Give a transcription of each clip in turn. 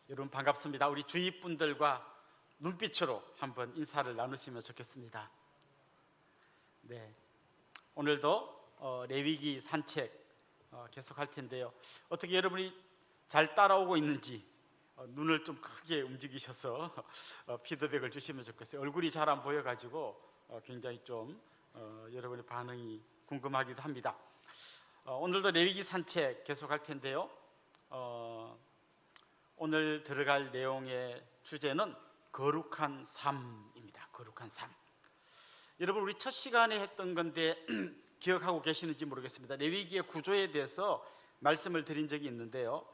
여러분 반갑습니다. 우리 주위 분들과 눈빛으로 한번 인사를 나누시면 좋겠습니다. 네, 오늘도 레위기 산책 계속할 텐데요. 어떻게 여러분이 잘 따라오고 있는지 눈을 좀 크게 움직이셔서 피드백을 주시면 좋겠어요. 얼굴이 잘 안 보여가지고 굉장히 좀 여러분의 반응이 궁금하기도 합니다. 오늘도 레위기 산책 계속할 텐데요. 오늘 들어갈 내용의 주제는 거룩한 삶입니다. 거룩한 삶. 여러분 우리 첫 시간에 했던 건데 기억하고 계시는지 모르겠습니다. 레위기의 구조에 대해서 말씀을 드린 적이 있는데요.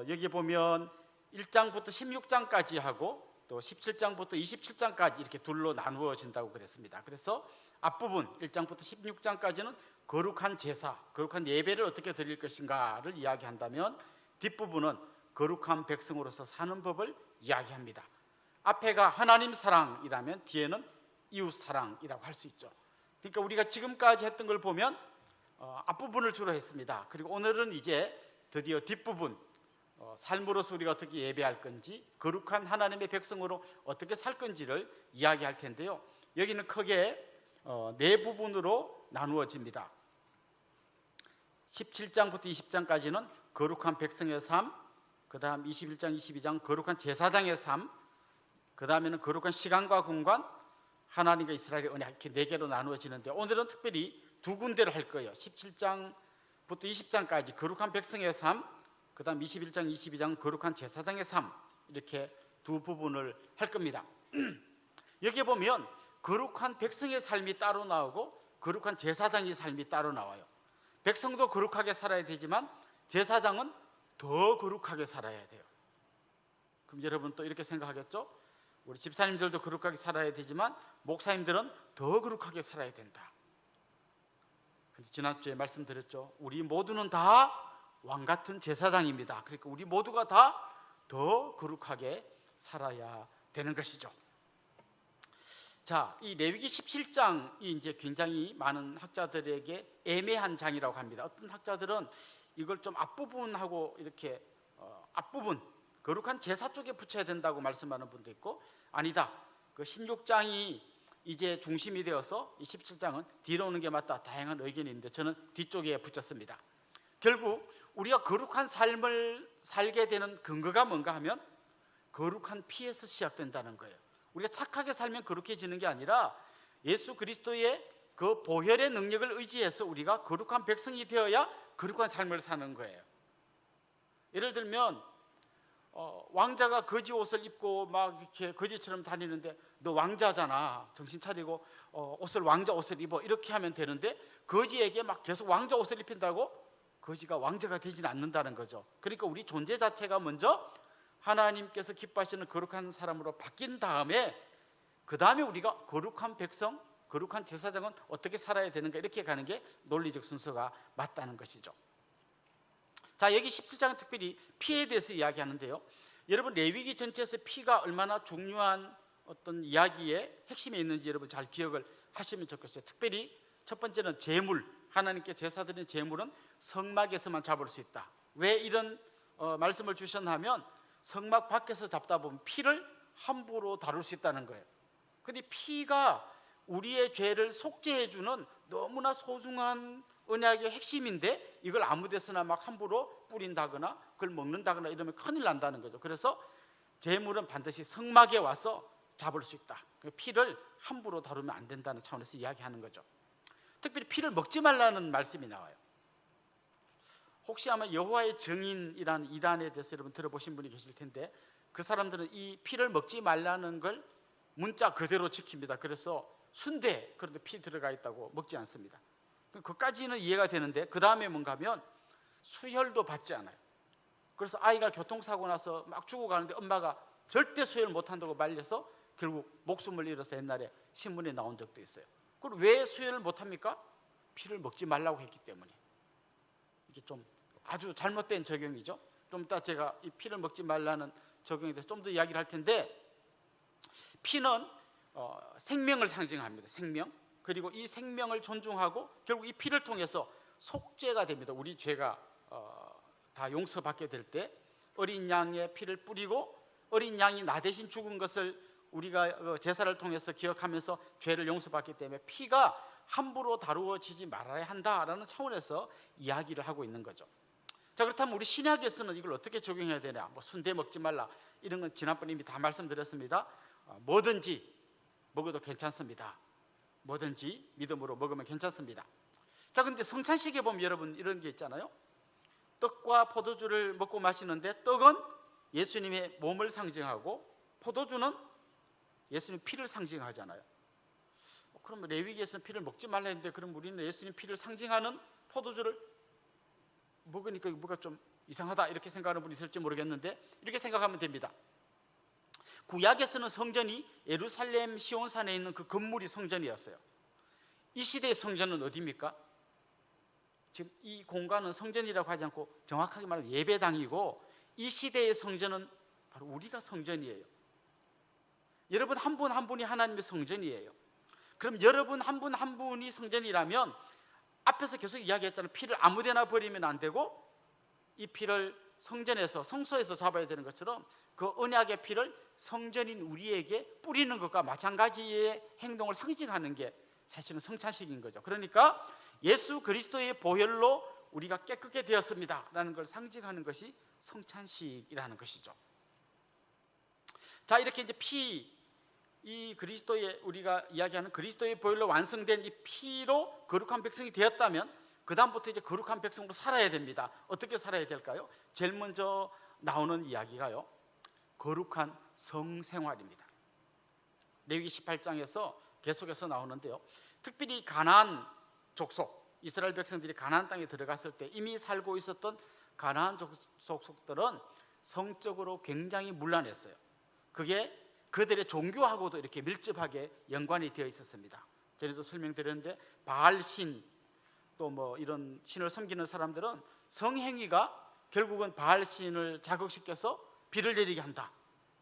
여기 보면 1장부터 16장까지 하고 또 17장부터 27장까지 이렇게 둘로 나누어진다고 그랬습니다. 그래서 앞부분 1장부터 16장까지는 거룩한 제사, 거룩한 예배를 어떻게 드릴 것인가를 이야기한다면 뒷부분은 거룩한 백성으로서 사는 법을 이야기합니다. 앞에가 하나님 사랑이라면 뒤에는 이웃 사랑이라고 할 수 있죠. 그러니까 우리가 지금까지 했던 걸 보면 앞부분을 주로 했습니다. 그리고 오늘은 이제 드디어 뒷부분, 삶으로서 우리가 어떻게 예배할 건지, 거룩한 하나님의 백성으로 어떻게 살 건지를 이야기할 텐데요. 여기는 크게 네 부분으로 나누어집니다. 17장부터 20장까지는 거룩한 백성의 삶, 그 다음 21장, 22장 거룩한 제사장의 삶, 그 다음에는 거룩한 시간과 공간, 하나님과 이스라엘의 언약, 이렇게 네 개로 나누어지는데 오늘은 특별히 두 군데를 할 거예요. 17장부터 20장까지 거룩한 백성의 삶, 그 다음 21장, 22장 거룩한 제사장의 삶, 이렇게 두 부분을 할 겁니다. 여기에 보면 거룩한 백성의 삶이 따로 나오고 거룩한 제사장의 삶이 따로 나와요. 백성도 거룩하게 살아야 되지만 제사장은 더 거룩하게 살아야 돼요. 그럼 여러분 또 이렇게 생각하겠죠? 우리 집사님들도 거룩하게 살아야 되지만 목사님들은 더 거룩하게 살아야 된다. 근데 지난주에 말씀드렸죠. 우리 모두는 다 왕같은 제사장입니다. 그러니까 우리 모두가 다 더 거룩하게 살아야 되는 것이죠. 자, 이 레위기 17장이 이제 굉장히 많은 학자들에게 애매한 장이라고 합니다. 어떤 학자들은 이걸 좀 앞부분하고 이렇게 앞부분 거룩한 제사 쪽에 붙여야 된다고 말씀하는 분도 있고, 아니다, 그 16장이 이제 중심이 되어서 이 17장은 뒤로 오는 게 맞다, 다양한 의견이 있는데 저는 뒤쪽에 붙였습니다. 결국 우리가 거룩한 삶을 살게 되는 근거가 뭔가 하면 거룩한 피에서 시작된다는 거예요. 우리가 착하게 살면 거룩해지는 게 아니라 예수 그리스도의 그 보혈의 능력을 의지해서 우리가 거룩한 백성이 되어야 거룩한 삶을 사는 거예요. 예를 들면 왕자가 거지 옷을 입고 막 이렇게 거지처럼 다니는데 너 왕자잖아, 정신 차리고 왕자 옷을 입어, 이렇게 하면 되는데 거지에게 막 계속 왕자 옷을 입힌다고 거지가 왕자가 되지는 않는다는 거죠. 그러니까 우리 존재 자체가 먼저 하나님께서 기뻐하시는 거룩한 사람으로 바뀐 다음에 그 다음에 우리가 거룩한 백성, 거룩한 제사장은 어떻게 살아야 되는가, 이렇게 가는 게 논리적 순서가 맞다는 것이죠. 자, 여기 17장은 특별히 피에 대해서 이야기하는데요. 여러분 레위기 전체에서 피가 얼마나 중요한 어떤 이야기의 핵심에 있는지 여러분 잘 기억을 하시면 좋겠어요. 특별히 첫 번째는 제물, 하나님께 제사 드리는 제물은 성막에서만 잡을 수 있다. 왜 이런 말씀을 주셨냐면 성막 밖에서 잡다 보면 피를 함부로 다룰 수 있다는 거예요. 근데 피가 우리의 죄를 속죄해주는 너무나 소중한 언약의 핵심인데 이걸 아무 데서나 막 함부로 뿌린다거나 그걸 먹는다거나 이러면 큰일 난다는 거죠. 그래서 제물은 반드시 성막에 와서 잡을 수 있다. 피를 함부로 다루면 안 된다는 차원에서 이야기하는 거죠. 특별히 피를 먹지 말라는 말씀이 나와요. 혹시 아마 여호와의 증인이라는 이단에 대해서 여러분 들어보신 분이 계실 텐데 그 사람들은 이 피를 먹지 말라는 걸 문자 그대로 지킵니다. 그래서 순대 그런데 피 들어가 있다고 먹지 않습니다. 그까지는 이해가 되는데 그 다음에 뭔가 하면 수혈도 받지 않아요. 그래서 아이가 교통사고 나서 막 죽어가는데 엄마가 절대 수혈 못한다고 말려서 결국 목숨을 잃어서 옛날에 신문에 나온 적도 있어요. 그럼 왜 수혈을 못합니까? 피를 먹지 말라고 했기 때문에. 이게 좀 아주 잘못된 적용이죠. 좀 이따 제가 이 피를 먹지 말라는 적용에 대해서 좀 더 이야기를 할 텐데, 피는 생명을 상징합니다. 생명. 그리고 이 생명을 존중하고 결국 이 피를 통해서 속죄가 됩니다. 우리 죄가 다 용서받게 될 때 어린 양의 피를 뿌리고 어린 양이 나 대신 죽은 것을 우리가 제사를 통해서 기억하면서 죄를 용서받기 때문에 피가 함부로 다루어지지 말아야 한다라는 차원에서 이야기를 하고 있는 거죠. 자, 그렇다면 우리 신약에서는 이걸 어떻게 적용해야 되냐? 뭐 순대 먹지 말라 이런 건 지난번에 이미 다 말씀드렸습니다. 뭐든지 먹어도 괜찮습니다. 뭐든지 믿음으로 먹으면 괜찮습니다. 자, 근데 성찬식에 보면 여러분 이런 게 있잖아요. 떡과 포도주를 먹고 마시는데 떡은 예수님의 몸을 상징하고 포도주는 예수님 피를 상징하잖아요. 그럼 레위기에서는 피를 먹지 말라 했는데 그럼 우리는 예수님 피를 상징하는 포도주를 먹으니까 뭐가 좀 이상하다 이렇게 생각하는 분이 있을지 모르겠는데 이렇게 생각하면 됩니다. 구약에서는 성전이 예루살렘 시온산에 있는 그 건물이 성전이었어요. 이 시대의 성전은 어디입니까? 지금 이 공간은 성전이라고 하지 않고 정확하게 말하면 예배당이고 이 시대의 성전은 바로 우리가 성전이에요. 여러분 한 분 한 분이 하나님의 성전이에요. 그럼 여러분 한 분 한 분이 성전이라면 앞에서 계속 이야기했잖아요. 피를 아무데나 버리면 안 되고 이 피를 성전에서 성소에서 잡아야 되는 것처럼 그 언약의 피를 성전인 우리에게 뿌리는 것과 마찬가지의 행동을 상징하는 게 사실은 성찬식인 거죠. 그러니까 예수 그리스도의 보혈로 우리가 깨끗게 되었습니다라는 걸 상징하는 것이 성찬식이라는 것이죠. 자, 이렇게 이제 이 그리스도의 우리가 이야기하는 그리스도의 보혈로 완성된 이 피로 거룩한 백성이 되었다면 그 다음부터 이제 거룩한 백성으로 살아야 됩니다. 어떻게 살아야 될까요? 제일 먼저 나오는 이야기가요, 거룩한 성생활입니다. 레위기 18장에서 계속해서 나오는데요, 특별히 가나안 족속 이스라엘 백성들이 가나안 땅에 들어갔을 때 이미 살고 있었던 가나안 족속들은 성적으로 굉장히 문란했어요. 그게 그들의 종교하고도 이렇게 밀접하게 연관이 되어 있었습니다. 전에도 설명드렸는데 바알신 또 뭐 이런 신을 섬기는 사람들은 성행위가 결국은 바알신을 자극시켜서 비를 내리게 한다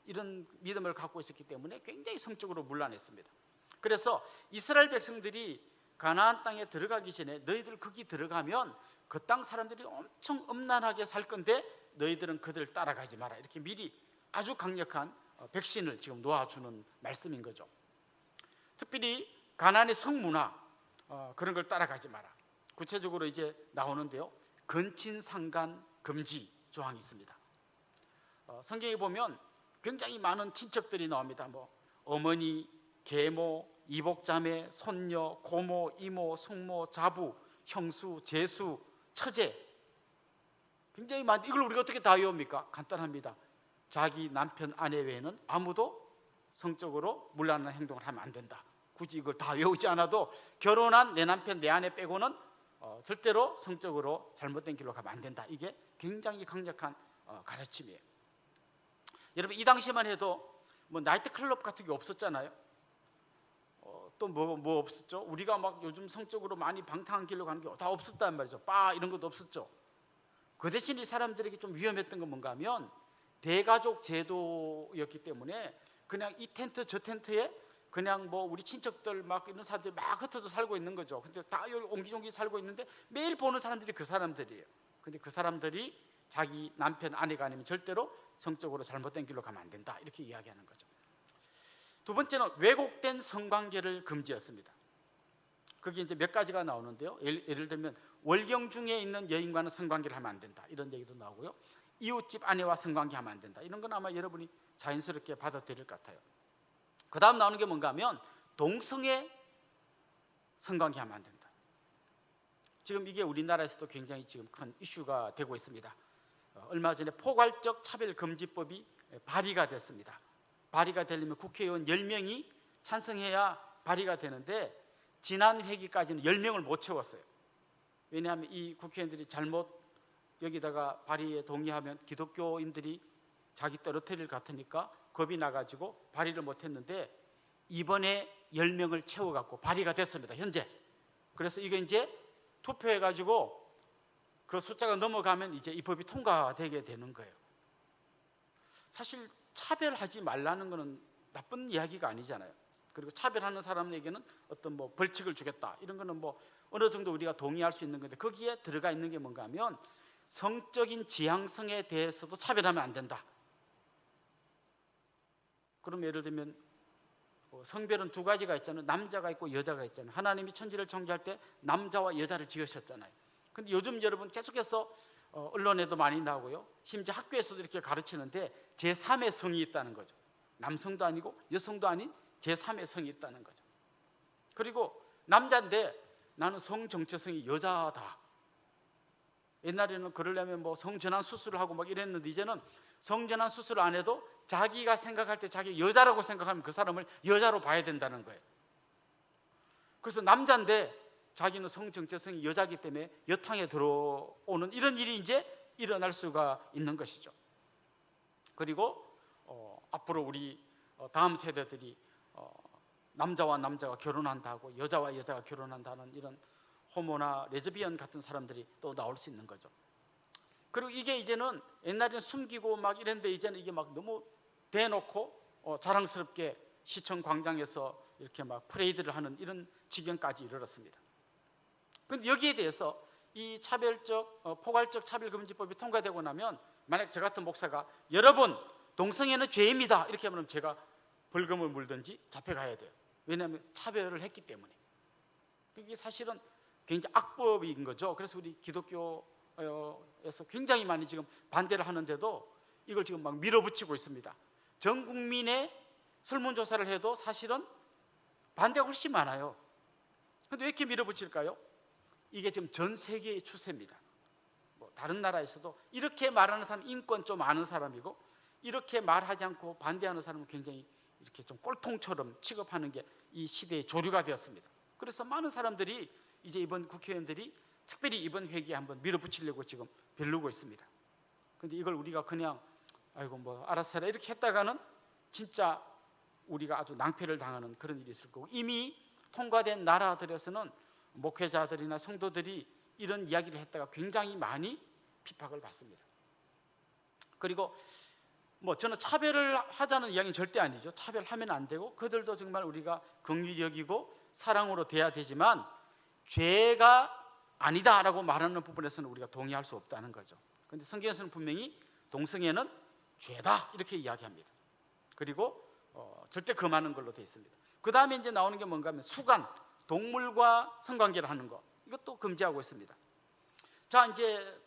이런 믿음을 갖고 있었기 때문에 굉장히 성적으로 문란했습니다. 그래서 이스라엘 백성들이 가나안 땅에 들어가기 전에 너희들 거기 들어가면 그 땅 사람들이 엄청 음란하게 살 건데 너희들은 그들 따라가지 마라 이렇게 미리 아주 강력한 백신을 지금 놓아주는 말씀인 거죠. 특별히 가나안의 성문화 그런 걸 따라가지 마라. 구체적으로 이제 나오는데요, 근친상간 금지 조항이 있습니다. 성경에 보면 굉장히 많은 친척들이 나옵니다. 뭐 어머니, 계모, 이복자매, 손녀, 고모, 이모, 숙모, 자부, 형수, 제수, 처제 굉장히 많은데 이걸 우리가 어떻게 다 외웁니까? 간단합니다. 자기 남편, 아내 외에는 아무도 성적으로 문란한 행동을 하면 안 된다. 굳이 이걸 다 외우지 않아도 결혼한 내 남편, 내 아내 빼고는 절대로 성적으로 잘못된 길로 가면 안 된다. 이게 굉장히 강력한 가르침이에요. 여러분 이 당시만 해도 뭐 나이트 클럽 같은 게 없었잖아요. 또 뭐 없었죠? 우리가 막 요즘 성적으로 많이 방탕한 길로 가는 게 다 없었단 말이죠. 바 이런 것도 없었죠. 그 대신 이 사람들에게 좀 위험했던 건 뭔가 하면 대가족 제도였기 때문에 그냥 이 텐트 저 텐트에 그냥 뭐 우리 친척들 막 이런 사람들이 막 흩어져 살고 있는 거죠. 근데 다 옹기종기 살고 있는데 매일 보는 사람들이 그 사람들이에요. 근데 그 사람들이 자기 남편, 아내가 아니면 절대로 성적으로 잘못된 길로 가면 안 된다 이렇게 이야기하는 거죠. 두 번째는 왜곡된 성관계를 금지했습니다. 그게 이제 몇 가지가 나오는데요. 예를 들면 월경 중에 있는 여인과는 성관계를 하면 안 된다 이런 얘기도 나오고요. 이웃집 아내와 성관계 하면 안 된다 이런 건 아마 여러분이 자연스럽게 받아들일 것 같아요. 그 다음 나오는 게 뭔가 하면 동성애 성관계 하면 안 된다. 지금 이게 우리나라에서도 굉장히 지금 큰 이슈가 되고 있습니다. 얼마 전에 포괄적 차별금지법이 발의가 됐습니다. 발의가 되려면 국회의원 10명이 찬성해야 발의가 되는데 지난 회기까지는 10명을 못 채웠어요. 왜냐하면 이 국회의원들이 잘못 여기다가 발의에 동의하면 기독교인들이 자기 떨어뜨릴 것 같으니까 겁이 나가지고 발의를 못했는데 이번에 10명을 채워갖고 발의가 됐습니다. 현재. 그래서 이거 이제 투표해가지고 그 숫자가 넘어가면 이제 이 법이 통과되게 되는 거예요. 사실 차별하지 말라는 것은 나쁜 이야기가 아니잖아요. 그리고 차별하는 사람에게는 어떤 뭐 벌칙을 주겠다 이런 거는 뭐 어느 정도 우리가 동의할 수 있는 건데 거기에 들어가 있는 게 뭔가 하면 성적인 지향성에 대해서도 차별하면 안 된다. 그럼 예를 들면 성별은 두 가지가 있잖아요. 남자가 있고 여자가 있잖아요. 하나님이 천지를 창조할 때 남자와 여자를 지으셨잖아요. 근데 요즘 여러분 계속해서 언론에도 많이 나오고요, 심지어 학교에서도 이렇게 가르치는데 제3의 성이 있다는 거죠. 남성도 아니고 여성도 아닌 제3의 성이 있다는 거죠. 그리고 남자인데 나는 성 정체성이 여자다. 옛날에는 그러려면 뭐 성전환 수술을 하고 막 이랬는데 이제는 성전환 수술을 안 해도 자기가 생각할 때 자기 여자라고 생각하면 그 사람을 여자로 봐야 된다는 거예요. 그래서 남자인데 자기는 성 정체성이 여자이기 때문에 여탕에 들어오는 이런 일이 이제 일어날 수가 있는 것이죠. 그리고 앞으로 우리 다음 세대들이 남자와 남자가 결혼한다고 여자와 여자가 결혼한다는 이런 호모나 레즈비언 같은 사람들이 또 나올 수 있는 거죠. 그리고 이게 이제는 옛날에는 숨기고 막 이랬는데 이제는 이게 막 너무 대놓고 자랑스럽게 시청 광장에서 이렇게 막 프레이드를 하는 이런 지경까지 이르렀습니다. 그런데 여기에 대해서 이 차별적 포괄적 차별금지법이 통과되고 나면 만약 저 같은 목사가 여러분 동성애는 죄입니다 이렇게 하면 제가 벌금을 물든지 잡혀가야 돼요. 왜냐하면 차별을 했기 때문에. 이게 사실은 굉장히 악법인 거죠. 그래서 우리 기독교에서 굉장히 많이 지금 반대를 하는데도 이걸 지금 막 밀어붙이고 있습니다. 전 국민의 설문조사를 해도 사실은 반대가 훨씬 많아요. 그런데 왜 이렇게 밀어붙일까요? 이게 지금 전 세계의 추세입니다. 뭐 다른 나라에서도 이렇게 말하는 사람 인권 좀 아는 사람이고 이렇게 말하지 않고 반대하는 사람은 굉장히 이렇게 좀 꼴통처럼 취급하는 게 이 시대의 조류가 되었습니다. 그래서 많은 사람들이 이제 이번 국회의원들이 특별히 이번 회기에 한번 밀어붙이려고 지금 벼르고 있습니다. 그런데 이걸 우리가 그냥 아이고 뭐 알아서 해라 이렇게 했다가는 진짜 우리가 아주 낭패를 당하는 그런 일이 있을 거고, 이미 통과된 나라들에서는 목회자들이나 성도들이 이런 이야기를 했다가 굉장히 많이 핍박을 받습니다. 그리고 뭐 저는 차별을 하자는 이야기는 절대 아니죠. 차별하면 안 되고 그들도 정말 우리가 긍휼히 여기고 사랑으로 대해야 되지만 죄가 아니다라고 말하는 부분에서는 우리가 동의할 수 없다는 거죠. 그런데 성경에서는 분명히 동성애는 죄다 이렇게 이야기합니다. 그리고 절대 금하는 걸로 되어 있습니다. 그 다음에 이제 나오는 게 뭔가 하면 수간, 동물과 성관계를 하는 것, 이것도 금지하고 있습니다. 자, 이제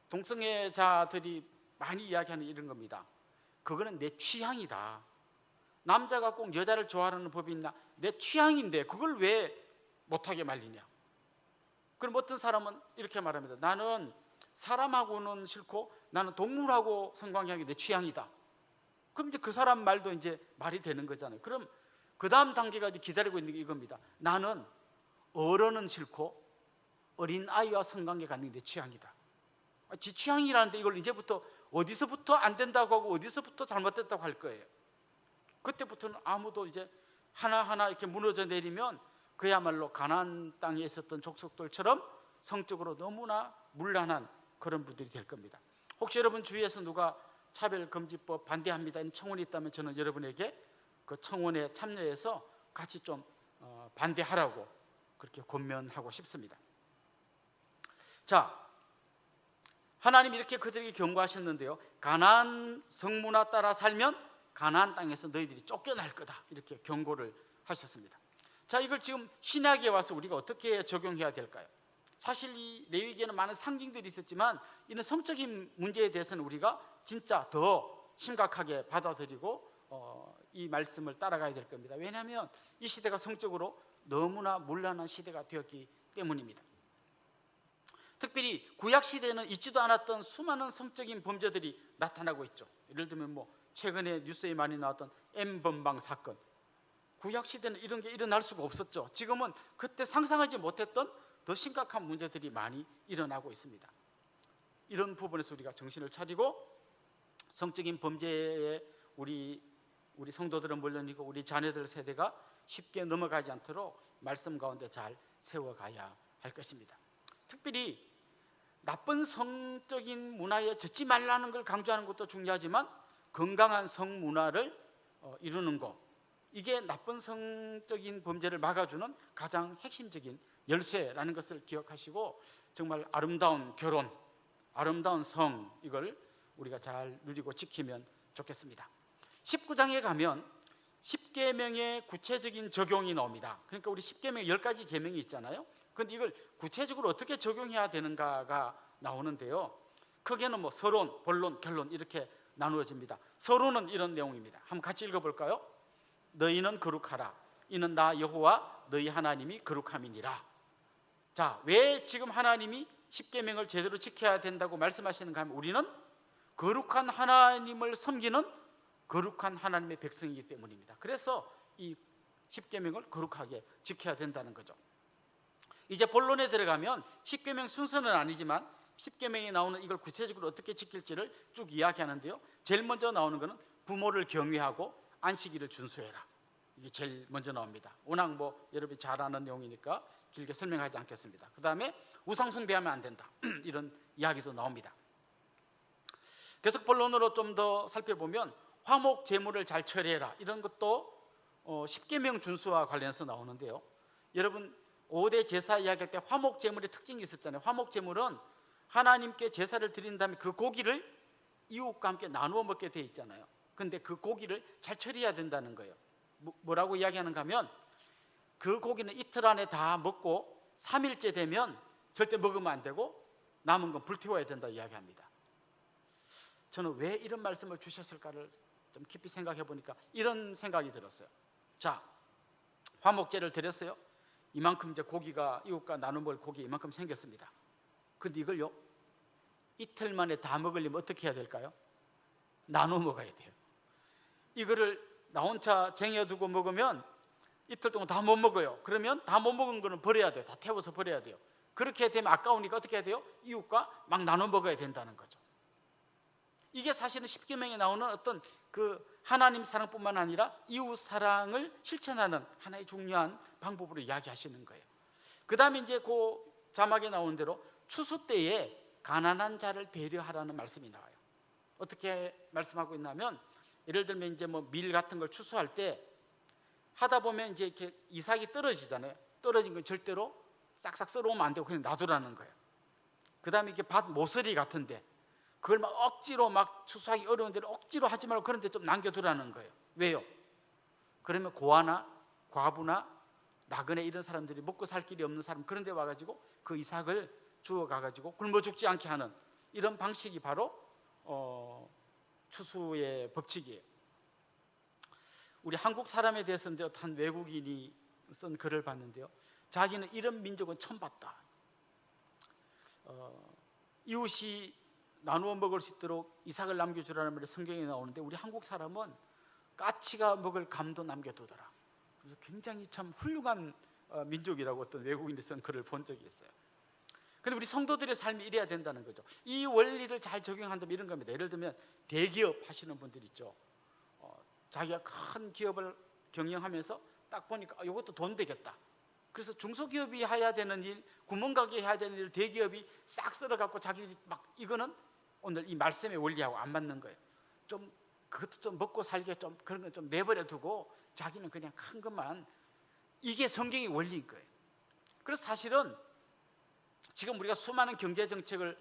동성애자들이 많이 이야기하는 이런 겁니다. 그거는 내 취향이다. 남자가 꼭 여자를 좋아하는 법이 있나? 내 취향인데 그걸 왜 못하게 말리냐? 그럼 어떤 사람은 이렇게 말합니다. 나는 사람하고는 싫고 나는 동물하고 성관계하는 게 내 취향이다. 그럼 이제 그 사람 말도 이제 말이 되는 거잖아요. 그럼 그 다음 단계가 이제 기다리고 있는 게 이겁니다. 나는 어른은 싫고 어린 아이와 성관계 갖는 게 내 취향이다. 지 취향이라는데 이걸 이제부터 어디서부터 안 된다고 하고 어디서부터 잘못됐다고 할 거예요. 그때부터는 아무도 이제 하나하나 이렇게 무너져 내리면 그야말로 가나안 땅에 있었던 족속들처럼 성적으로 너무나 문란한 그런 분들이 될 겁니다. 혹시 여러분 주위에서 누가 차별금지법 반대합니다 이런 청원이 있다면 저는 여러분에게 그 청원에 참여해서 같이 좀 반대하라고 그렇게 권면하고 싶습니다. 자, 하나님이 이렇게 그들에게 경고하셨는데요, 가나안 성문화 따라 살면 가나안 땅에서 너희들이 쫓겨날 거다 이렇게 경고를 하셨습니다. 자, 이걸 지금 신약에 와서 우리가 어떻게 적용해야 될까요? 사실 이 레위기에는 많은 상징들이 있었지만 이런 성적인 문제에 대해서는 우리가 진짜 더 심각하게 받아들이고 이 말씀을 따라가야 될 겁니다. 왜냐하면 이 시대가 성적으로 너무나 문란한 시대가 되었기 때문입니다. 특별히 구약 시대에는 있지도 않았던 수많은 성적인 범죄들이 나타나고 있죠. 예를 들면 뭐 최근에 뉴스에 많이 나왔던 M번방 사건, 구약 시대는 이런 게 일어날 수가 없었죠. 지금은 그때 상상하지 못했던 더 심각한 문제들이 많이 일어나고 있습니다. 이런 부분에서 우리가 정신을 차리고 성적인 범죄에 우리 성도들은 물론이고 우리 자녀들 세대가 쉽게 넘어가지 않도록 말씀 가운데 잘 세워가야 할 것입니다. 특별히 나쁜 성적인 문화에 젖지 말라는 걸 강조하는 것도 중요하지만 건강한 성 문화를 이루는 것, 이게 나쁜 성적인 범죄를 막아주는 가장 핵심적인 열쇠라는 것을 기억하시고 정말 아름다운 결혼, 아름다운 성, 이걸 우리가 잘 누리고 지키면 좋겠습니다. 19장에 가면 10계명의 구체적인 적용이 나옵니다. 그러니까 우리 10계명 10가지 계명이 있잖아요. 그런데 이걸 구체적으로 어떻게 적용해야 되는가가 나오는데요. 크게는 뭐 서론, 본론, 결론 이렇게 나누어집니다. 서론은 이런 내용입니다. 한번 같이 읽어볼까요? 너희는 거룩하라. 이는 나 여호와 너희 하나님이 거룩함이니라. 자, 왜 지금 하나님이 10계명을 제대로 지켜야 된다고 말씀하시는가 하면 우리는 거룩한 하나님을 섬기는 거룩한 하나님의 백성이기 때문입니다. 그래서 이 10계명을 거룩하게 지켜야 된다는 거죠. 이제 본론에 들어가면 10계명 순서는 아니지만 10계명에 나오는 이걸 구체적으로 어떻게 지킬지를 쭉 이야기하는데요. 제일 먼저 나오는 것은 부모를 경외하고 안식일을 준수해라. 이게 제일 먼저 나옵니다. 워낙 뭐 여러분이 잘 아는 내용이니까 길게 설명하지 않겠습니다. 그 다음에 우상 숭배하면 안 된다. 이런 이야기도 나옵니다. 계속 본론으로 좀 더 살펴보면 화목 제물을 잘 처리해라. 이런 것도 10계명 준수와 관련해서 나오는데요. 여러분 5대 제사 이야기할 때 화목 제물의 특징이 있었잖아요. 화목 제물은 하나님께 제사를 드린 다음에 그 고기를 이웃과 함께 나누어 먹게 돼 있잖아요. 근데 그 고기를 잘 처리해야 된다는 거예요. 뭐라고 이야기하는가 하면 그 고기는 이틀 안에 다 먹고 3일째 되면 절대 먹으면 안 되고 남은 건 불태워야 된다 이야기합니다. 저는 왜 이런 말씀을 주셨을까를 좀 깊이 생각해 보니까 이런 생각이 들었어요. 자, 화목제를 드렸어요. 이만큼 이제 고기가 이웃과 나눠 먹을 고기 이만큼 생겼습니다. 근데 이걸요 이틀 만에 다 먹으려면 어떻게 해야 될까요? 나눠 먹어야 돼요. 이거를 나 혼자 쟁여두고 먹으면 이틀 동안 다 못 먹어요. 그러면 다 못 먹은 거는 버려야 돼요. 다 태워서 버려야 돼요. 그렇게 되면 아까우니까 어떻게 해야 돼요? 이웃과 막 나눠 먹어야 된다는 거죠. 이게 사실은 10계명에 나오는 어떤 그 하나님 사랑뿐만 아니라 이웃 사랑을 실천하는 하나의 중요한 방법으로 이야기하시는 거예요. 그 다음에 이제 그 자막에 나오는 대로 추수 때에 가난한 자를 배려하라는 말씀이 나와요. 어떻게 말씀하고 있냐면 예를 들면 이제 뭐 밀 같은 걸 추수할 때 하다 보면 이제 이렇게 이삭이 떨어지잖아요. 떨어진 건 절대로 싹싹 썰어오면 안 되고 그냥 놔두라는 거예요. 그 다음에 이렇게 밭 모서리 같은데 그걸 막 억지로 막 추수하기 어려운 데를 억지로 하지 말고 그런 데 좀 남겨두라는 거예요. 왜요? 그러면 고아나 과부나 나그네 이런 사람들이 먹고 살 길이 없는 사람 그런 데 와가지고 그 이삭을 주워가가지고 굶어 죽지 않게 하는 이런 방식이 바로 추수의 법칙이에요. 우리 한국 사람에 대해서 이제 한 외국인이 쓴 글을 봤는데요. 자기는 이런 민족은 처음 봤다. 이웃이 나누어 먹을 수 있도록 이삭을 남겨주라는 말이 성경에 나오는데 우리 한국 사람은 까치가 먹을 감도 남겨두더라. 그래서 굉장히 참 훌륭한 민족이라고 어떤 외국인이 쓴 글을 본 적이 있어요. 근데 우리 성도들의 삶이 이래야 된다는 거죠. 이 원리를 잘 적용한다면 이런 겁니다. 예를 들면 대기업 하시는 분들 있죠. 자기가 큰 기업을 경영하면서 딱 보니까 이것도 돈 되겠다. 그래서 중소기업이 해야 되는 일, 구멍가게 해야 되는 일 대기업이 싹 썰어갖고 자기들이 막 이거는 오늘 이 말씀의 원리하고 안 맞는 거예요. 좀 그것도 좀 먹고 살게 좀 그런 건 좀 내버려 두고 자기는 그냥 큰 것만, 이게 성경의 원리인 거예요. 그래서 사실은 지금 우리가 수많은 경제 정책을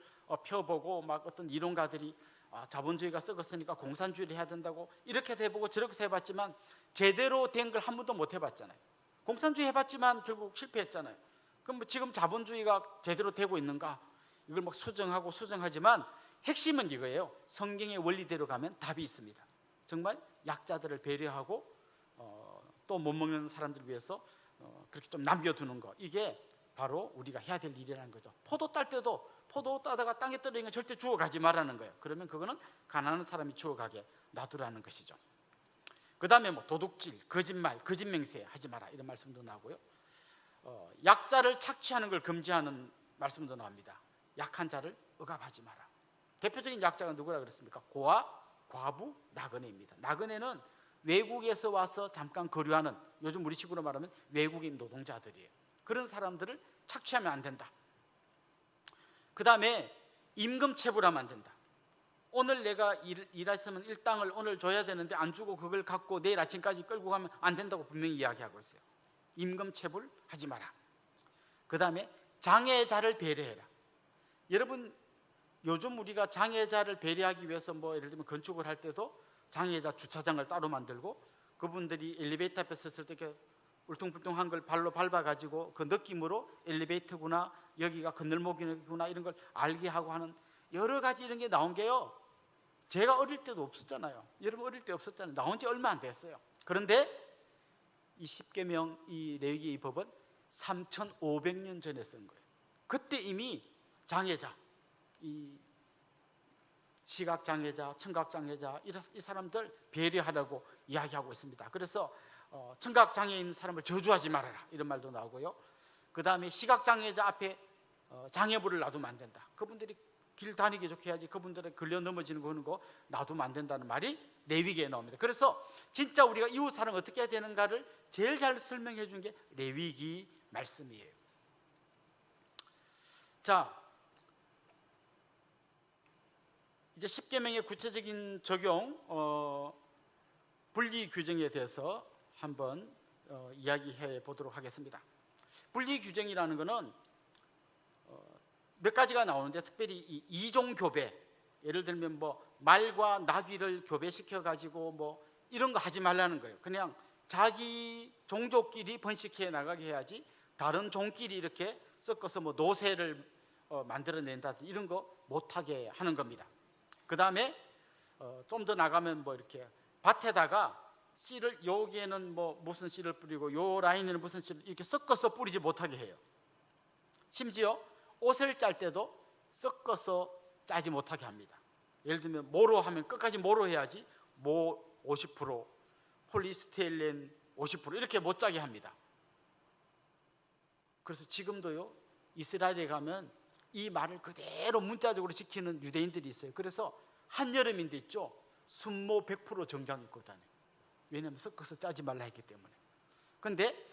펴보고 막 어떤 이론가들이 자본주의가 썩었으니까 공산주의를 해야 된다고 이렇게 해보고 저렇게 해봤지만 제대로 된 걸 한 번도 못 해봤잖아요. 공산주의 해봤지만 결국 실패했잖아요. 그럼 뭐 지금 자본주의가 제대로 되고 있는가? 이걸 막 수정하고 수정하지만 핵심은 이거예요. 성경의 원리대로 가면 답이 있습니다. 정말 약자들을 배려하고 또 못 먹는 사람들을 위해서 그렇게 좀 남겨두는 거, 이게 바로 우리가 해야 될 일이라는 거죠. 포도 딸 때도 포도 따다가 땅에 떨어진 건 절대 주워가지 말라는 거예요. 그러면 그거는 가난한 사람이 주워가게 놔두라는 것이죠. 그 다음에 뭐 도둑질, 거짓말, 거짓맹세 하지 마라 이런 말씀도 나오고요. 약자를 착취하는 걸 금지하는 말씀도 나옵니다. 약한 자를 억압하지 마라. 대표적인 약자가 누구라 그랬습니까? 고아, 과부, 나그네입니다. 나그네는 외국에서 와서 잠깐 거류하는, 요즘 우리식으로 말하면 외국인 노동자들이에요. 그런 사람들을 착취하면 안 된다. 그 다음에 임금 체불하면 안 된다. 오늘 내가 일했으면 일당을 오늘 줘야 되는데 안 주고 그걸 갖고 내일 아침까지 끌고 가면 안 된다고 분명히 이야기하고 있어요. 임금 체불하지 마라. 그 다음에 장애자를 배려해라. 여러분 요즘 우리가 장애자를 배려하기 위해서 뭐 예를 들면 건축을 할 때도 장애자 주차장을 따로 만들고 그분들이 엘리베이터 앞에 섰을 때 이렇게 울퉁불퉁한 걸 발로 밟아가지고 그 느낌으로 엘리베이터구나, 여기가 건널목이구나 이런 걸 알게 하고 하는 여러 가지 이런 게 나온 게요, 제가 어릴 때도 없었잖아요. 여러분 어릴 때 없었잖아요. 나온 지 얼마 안 됐어요. 그런데 이 십계명, 이 레위기 이 법은 3,500년 전에 쓴 거예요. 그때 이미 장애자, 이 시각장애자, 청각장애자 이 사람들 배려하라고 이야기하고 있습니다. 그래서 청각장애 있는 사람을 저주하지 말아라 이런 말도 나오고요. 그 다음에 시각장애자 앞에 장애물을 놔두면 안 된다. 그분들이 길 다니기 좋게 해야지 그분들은 걸려 넘어지는 거 하는 거 놔두면 안 된다는 말이 레위기에 나옵니다. 그래서 진짜 우리가 이웃 사랑 어떻게 해야 되는가를 제일 잘 설명해 준 게 레위기 말씀이에요. 자, 이제 십계명의 구체적인 적용, 분리 규정에 대해서 한번 이야기해 보도록 하겠습니다. 분리 규정이라는 것은 몇 가지가 나오는데 특별히 이 이종 교배, 예를 들면 뭐 말과 나귀를 교배시켜 가지고 뭐 이런 거 하지 말라는 거예요. 그냥 자기 종족끼리 번식해 나가게 해야지 다른 종끼리 이렇게 섞어서 뭐 노새를 만들어낸다든지 이런 거 못하게 하는 겁니다. 그 다음에 좀 더 나가면 뭐 이렇게 밭에다가 씨를 여기에는 뭐 무슨 씨를 뿌리고 요 라인에는 무슨 씨를 이렇게 섞어서 뿌리지 못하게 해요. 심지어 옷을 짤 때도 섞어서 짜지 못하게 합니다. 예를 들면 모로 하면 끝까지 모로 해야지 모 50%, 폴리스티렌 50% 이렇게 못 짜게 합니다. 그래서 지금도요 이스라엘에 가면 이 말을 그대로 문자적으로 지키는 유대인들이 있어요. 그래서 한여름인데 있죠, 순모 100% 정장 입고 다녀요. 왜냐하면 섞어서 짜지 말라 했기 때문에. 그런데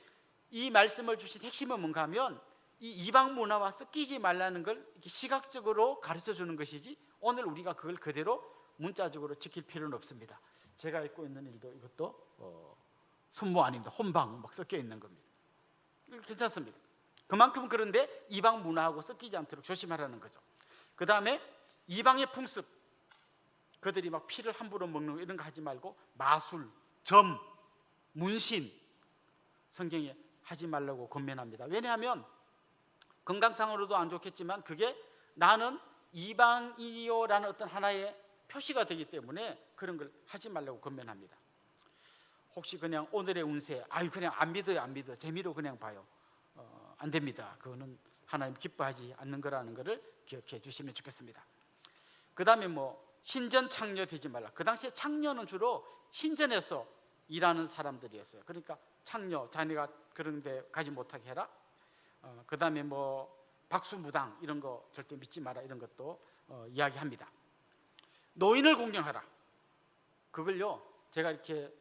이 말씀을 주신 핵심은 뭔가 하면 이 이방 문화와 섞이지 말라는 걸 이렇게 시각적으로 가르쳐 주는 것이지 오늘 우리가 그걸 그대로 문자적으로 지킬 필요는 없습니다. 제가 입고 있는 일도 이것도 순모 아닙니다. 혼방 막 섞여 있는 겁니다. 괜찮습니다. 그만큼 그런데 이방 문화하고 섞이지 않도록 조심하라는 거죠. 그 다음에 이방의 풍습, 그들이 막 피를 함부로 먹는 거 이런 거 하지 말고 마술, 점, 문신 성경에 하지 말라고 권면합니다. 왜냐하면 건강상으로도 안 좋겠지만 그게 나는 이방인이요라는 어떤 하나의 표시가 되기 때문에 그런 걸 하지 말라고 권면합니다. 혹시 그냥 오늘의 운세, 아유 그냥 안 믿어요, 안 믿어, 재미로 그냥 봐요. 안 됩니다. 그거는 하나님 기뻐하지 않는 거라는 것을 기억해 주시면 좋겠습니다. 그 다음에 뭐 신전 창녀 되지 말라. 그 당시에 창녀는 주로 신전에서 일하는 사람들이었어요. 그러니까 창녀, 자네가 그런 데 가지 못하게 해라. 그 다음에 뭐 박수무당 이런 거 절대 믿지 마라 이런 것도 이야기합니다. 노인을 공경하라. 그걸요 제가 이렇게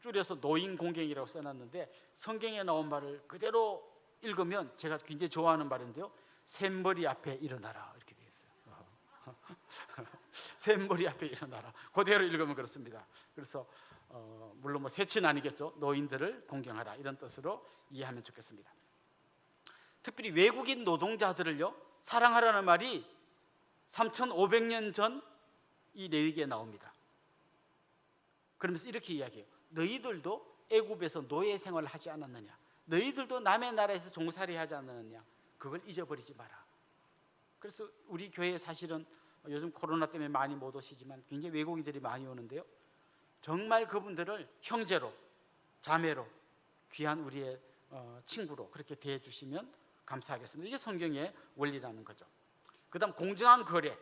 줄여서 노인 공경이라고 써놨는데 성경에 나온 말을 그대로 읽으면 제가 굉장히 좋아하는 말인데요, 샘머리 앞에 일어나라 이렇게 되어 있어요. 샘머리 앞에 일어나라 그대로 읽으면 그렇습니다. 그래서 물론 뭐 세치는 아니겠죠. 노인들을 공경하라 이런 뜻으로 이해하면 좋겠습니다. 특별히 외국인 노동자들을요 사랑하라는 말이 3,500년 전 이 레위기에 나옵니다. 그러면서 이렇게 이야기해요. 너희들도 애굽에서 노예 생활을 하지 않았느냐? 너희들도 남의 나라에서 종살이 하지 않았느냐? 그걸 잊어버리지 마라. 그래서 우리 교회에 사실은 요즘 코로나 때문에 많이 못 오시지만 굉장히 외국인들이 많이 오는데요, 정말 그분들을 형제로, 자매로, 귀한 우리의 친구로 그렇게 대해 주시면 감사하겠습니다. 이게 성경의 원리라는 거죠. 그 다음 공정한 거래,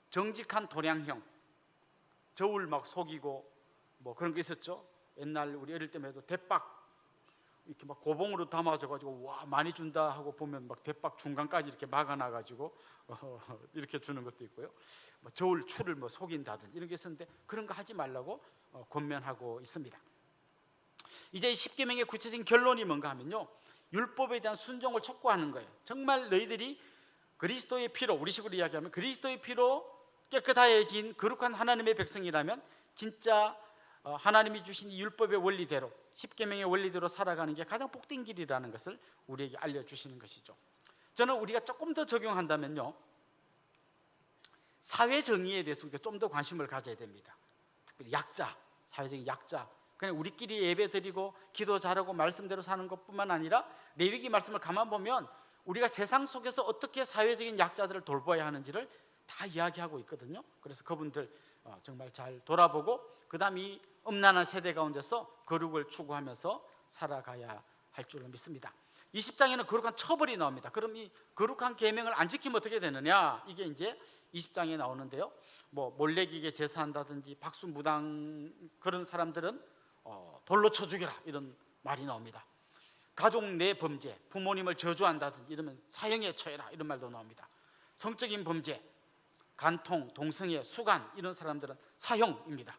정직한 도량형, 저울 막 속이고 뭐 그런 게 있었죠. 옛날 우리 어릴 때만 해도 대박 이렇게 막 고봉으로 담아줘가지고 와 많이 준다 하고 보면 막 대박 중간까지 이렇게 막아놔가지고 이렇게 주는 것도 있고요. 뭐 저울 추를 뭐 속인다든지 이런 게 있었는데 그런 거 하지 말라고 권면하고 있습니다. 이제 십계명의 구체적인 결론이 뭔가 하면요, 율법에 대한 순종을 촉구하는 거예요. 정말 너희들이 그리스도의 피로, 우리식으로 이야기하면 그리스도의 피로 깨끗하여진 거룩한 하나님의 백성이라면 진짜 하나님이 주신 이 율법의 원리대로, 십계명의 원리대로 살아가는 게 가장 복된 길이라는 것을 우리에게 알려주시는 것이죠. 저는 우리가 조금 더 적용한다면요, 사회 정의에 대해서 우리가 좀 더 관심을 가져야 됩니다. 특별히 약자, 사회적인 약자. 그냥 우리끼리 예배 드리고 기도 잘하고 말씀대로 사는 것뿐만 아니라 레위기 말씀을 가만 보면 우리가 세상 속에서 어떻게 사회적인 약자들을 돌봐야 하는지를 다 이야기하고 있거든요. 그래서 그분들 정말 잘 돌아보고 그다음 이 음란한 세대 가운데서 거룩을 추구하면서 살아가야 할 줄로 믿습니다. 20장에는 거룩한 처벌이 나옵니다. 그럼 이 거룩한 계명을 안 지키면 어떻게 되느냐? 이게 이제 20장에 나오는데요. 뭐 몰래기계 제사한다든지 박수무당 그런 사람들은 돌로 쳐 죽여라 이런 말이 나옵니다. 가족 내 범죄, 부모님을 저주한다든지 이러면 사형에 처해라 이런 말도 나옵니다. 성적인 범죄, 간통, 동성애, 수간 이런 사람들은 사형입니다.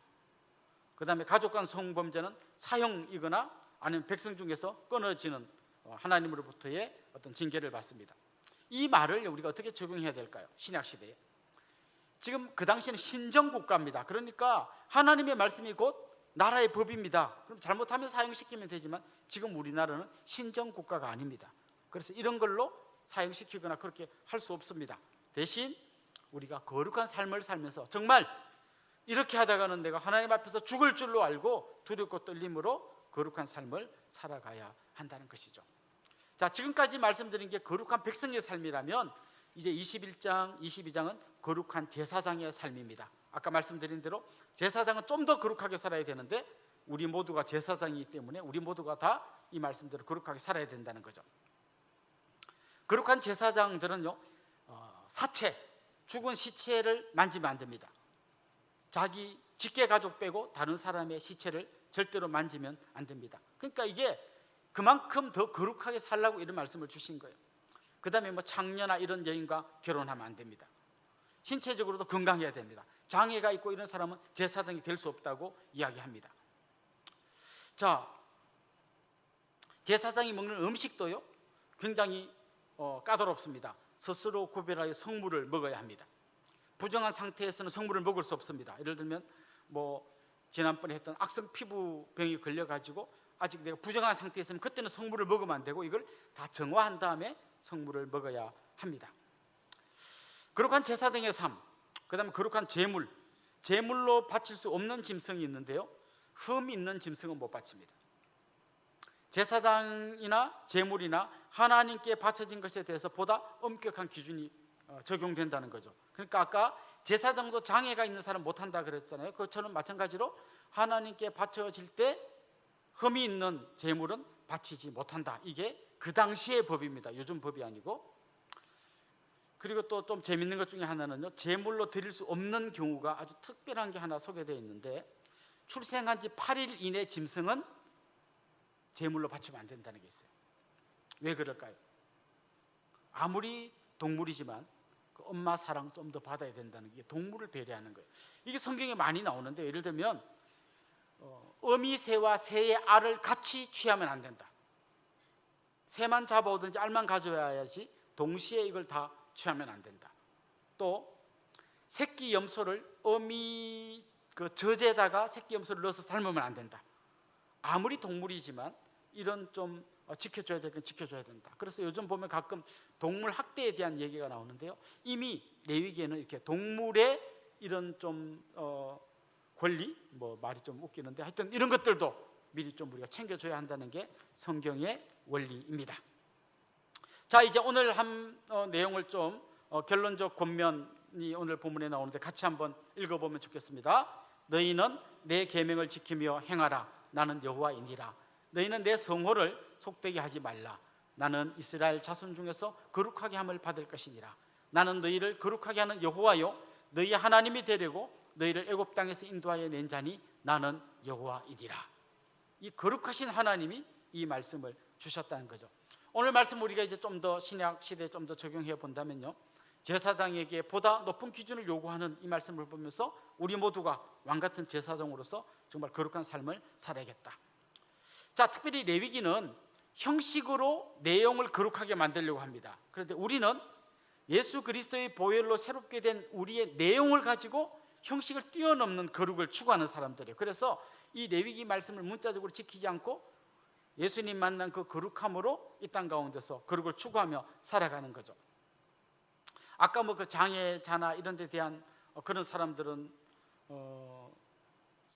그 다음에 가족 간 성범죄는 사형이거나 아니면 백성 중에서 끊어지는 하나님으로부터의 어떤 징계를 받습니다. 이 말을 우리가 어떻게 적용해야 될까요? 신약 시대에 지금 그 당시에는 신정국가입니다. 그러니까 하나님의 말씀이 곧 나라의 법입니다. 그럼 잘못하면 사형시키면 되지만 지금 우리나라는 신정국가가 아닙니다. 그래서 이런 걸로 사형시키거나 그렇게 할 수 없습니다. 대신 우리가 거룩한 삶을 살면서 정말 이렇게 하다가는 내가 하나님 앞에서 죽을 줄로 알고 두렵고 떨림으로 거룩한 삶을 살아가야 한다는 것이죠. 자, 지금까지 말씀드린 게 거룩한 백성의 삶이라면 이제 21장, 22장은 거룩한 제사장의 삶입니다. 아까 말씀드린 대로 제사장은 좀 더 거룩하게 살아야 되는데 우리 모두가 제사장이기 때문에 우리 모두가 다 이 말씀대로 거룩하게 살아야 된다는 거죠. 거룩한 제사장들은요, 사체, 죽은 시체를 만지면 안 됩니다. 자기 직계 가족 빼고 다른 사람의 시체를 절대로 만지면 안 됩니다. 그러니까 이게 그만큼 더 거룩하게 살라고 이런 말씀을 주신 거예요. 그 다음에 뭐 창녀나 이런 여인과 결혼하면 안 됩니다. 신체적으로도 건강해야 됩니다. 장애가 있고 이런 사람은 제사장이 될 수 없다고 이야기합니다. 자, 제사장이 먹는 음식도요 굉장히 까다롭습니다. 스스로 구별하여 성물을 먹어야 합니다. 부정한 상태에서는 성물을 먹을 수 없습니다. 예를 들면 뭐 지난번에 했던 악성 피부병이 걸려가지고 아직 내가 부정한 상태에서는 그때는 성물을 먹으면 안 되고 이걸 다 정화한 다음에 성물을 먹어야 합니다. 거룩한 제사장의 삶, 그 다음에 거룩한 제물, 제물로 바칠 수 없는 짐승이 있는데요, 흠 있는 짐승은 못 바칩니다. 제사장이나 제물이나 하나님께 바쳐진 것에 대해서 보다 엄격한 기준이 적용된다는 거죠. 그러니까 아까 제사장도 장애가 있는 사람 못한다 그랬잖아요. 그것처럼 마찬가지로 하나님께 바쳐질 때 흠이 있는 제물은 바치지 못한다. 이게 그 당시의 법입니다. 요즘 법이 아니고. 그리고 또 좀 재밌는 것 중에 하나는요, 제물로 드릴 수 없는 경우가 아주 특별한 게 하나 소개되어 있는데, 출생한 지 8일 이내 짐승은 제물로 바치면 안 된다는 게 있어요. 왜 그럴까요? 아무리 동물이지만 그 엄마 사랑 좀 더 받아야 된다는 게 동물을 배려하는 거예요. 이게 성경에 많이 나오는데, 예를 들면 어미 새와 새의 알을 같이 취하면 안 된다. 새만 잡아오든지 알만 가져와야지 동시에 이걸 다 취하면 안 된다. 또 새끼 염소를 어미 그 젖에다가 새끼 염소를 넣어서 삶으면 안 된다. 아무리 동물이지만 이런 좀 지켜줘야 될 건 지켜줘야 된다. 그래서 요즘 보면 가끔 동물 학대에 대한 얘기가 나오는데요, 이미 레위기에는 이렇게 동물의 이런 좀 권리, 뭐 말이 좀 웃기는데 하여튼 이런 것들도 미리 좀 우리가 챙겨줘야 한다는 게 성경의 원리입니다. 자, 이제 오늘 한 내용을 좀 결론적 권면이 오늘 본문에 나오는데 같이 한번 읽어보면 좋겠습니다. 너희는 내 계명을 지키며 행하라. 나는 여호와이니라. 너희는 내 성호를 속되게 하지 말라. 나는 이스라엘 자손 중에서 거룩하게 함을 받을 것이니라. 나는 너희를 거룩하게 하는 여호와요 너희 하나님이 되려고 너희를 애굽 땅에서 인도하여 낸 자니 나는 여호와이니라. 이 거룩하신 하나님이 이 말씀을 주셨다는 거죠. 오늘 말씀 우리가 이제 좀 더 신약 시대에 좀 더 적용해 본다면요, 제사장에게 보다 높은 기준을 요구하는 이 말씀을 보면서 우리 모두가 왕 같은 제사장으로서 정말 거룩한 삶을 살아야겠다. 자, 특별히 레위기는 형식으로 내용을 거룩하게 만들려고 합니다. 그런데 우리는 예수 그리스도의 보혈로 새롭게 된 우리의 내용을 가지고 형식을 뛰어넘는 거룩을 추구하는 사람들이에요. 그래서 이 레위기 말씀을 문자적으로 지키지 않고 예수님 만난 그 거룩함으로 이 땅 가운데서 거룩을 추구하며 살아가는 거죠. 아까 뭐 그 장애자나 이런 데 대한 그런 사람들은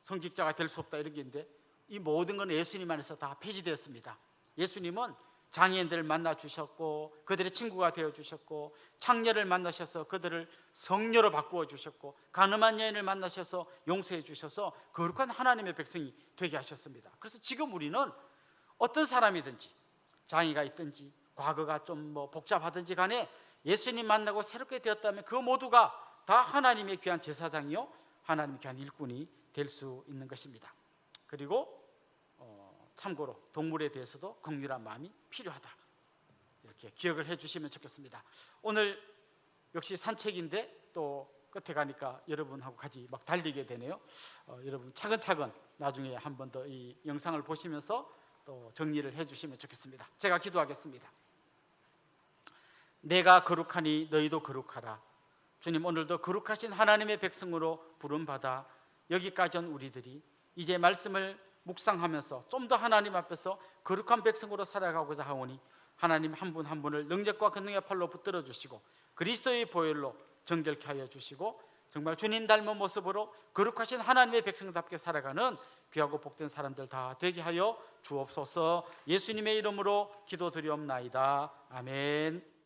성직자가 될 수 없다 이런 게 있는데, 이 모든 건 예수님 안에서 다 폐지되었습니다. 예수님은 장애인들을 만나 주셨고 그들의 친구가 되어 주셨고, 창녀를 만나셔서 그들을 성녀로 바꾸어 주셨고, 가늠한 여인을 만나셔서 용서해 주셔서 거룩한 하나님의 백성이 되게 하셨습니다. 그래서 지금 우리는 어떤 사람이든지, 장애가 있든지 과거가 좀 복잡하든지 간에 예수님 만나고 새롭게 되었다면 그 모두가 다 하나님의 귀한 제사장이요 하나님의 귀한 일꾼이 될 수 있는 것입니다. 그리고 참고로 동물에 대해서도 긍휼한 마음이 필요하다, 이렇게 기억을 해주시면 좋겠습니다. 오늘 역시 산책인데 또 끝에 가니까 여러분하고 같이 막 달리게 되네요. 여러분 차근차근 나중에 한 번 더 이 영상을 보시면서 또 정리를 해주시면 좋겠습니다. 제가 기도하겠습니다. 내가 거룩하니 너희도 거룩하라. 주님, 오늘도 거룩하신 하나님의 백성으로 부름받아 여기까지 온 우리들이 이제 말씀을 묵상하면서 좀 더 하나님 앞에서 거룩한 백성으로 살아가고자 하오니, 하나님 한 분 한 분을 능력과 권능의 팔로 붙들어 주시고 그리스도의 보혈로 정결케 하여 주시고, 정말 주님 닮은 모습으로 거룩하신 하나님의 백성답게 살아가는 귀하고 복된 사람들 다 되게 하여 주옵소서. 예수님의 이름으로 기도드리옵나이다. 아멘.